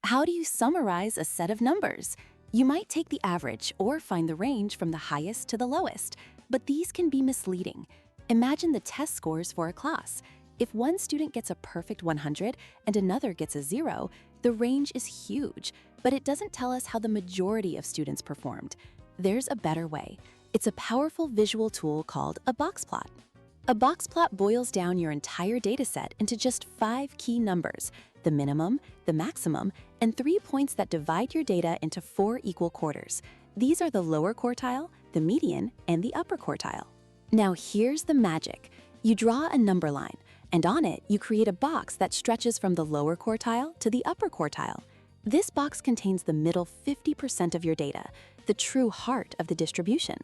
How do you summarize a set of numbers? You might take the average or find the range from the highest to the lowest, but these can be misleading. Imagine the test scores for a class. If one student gets a perfect 100 and another gets a 0, the range is huge, but it doesn't tell us how the majority of students performed. There's a better way. It's a powerful visual tool called a box plot. A box plot boils down your entire dataset into just 5 key numbers: the minimum, the maximum, and 3 points that divide your data into 4 equal quarters. These are the lower quartile, the median, and the upper quartile. Now here's the magic. You draw a number line, and on it you create a box that stretches from the lower quartile to the upper quartile. This box contains the middle 50% of your data, the true heart of the distribution.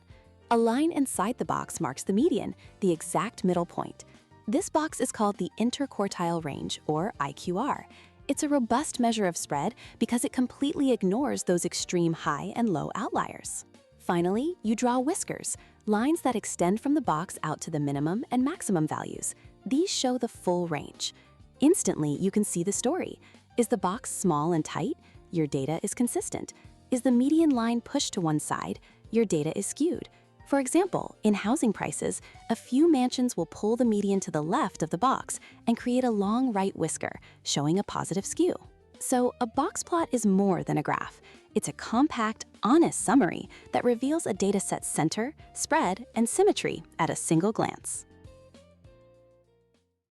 A line inside the box marks the median, the exact middle point. This box is called the Interquartile Range, or IQR. It's a robust measure of spread because it completely ignores those extreme high and low outliers. Finally, you draw whiskers, lines that extend from the box out to the minimum and maximum values. These show the full range. Instantly, you can see the story. Is the box small and tight? Your data is consistent. Is the median line pushed to one side? Your data is skewed. For example, in housing prices, a few mansions will pull the median to the left of the box and create a long right whisker, showing a positive skew. So a box plot is more than a graph. It's a compact, honest summary that reveals a dataset's center, spread, and symmetry at a single glance.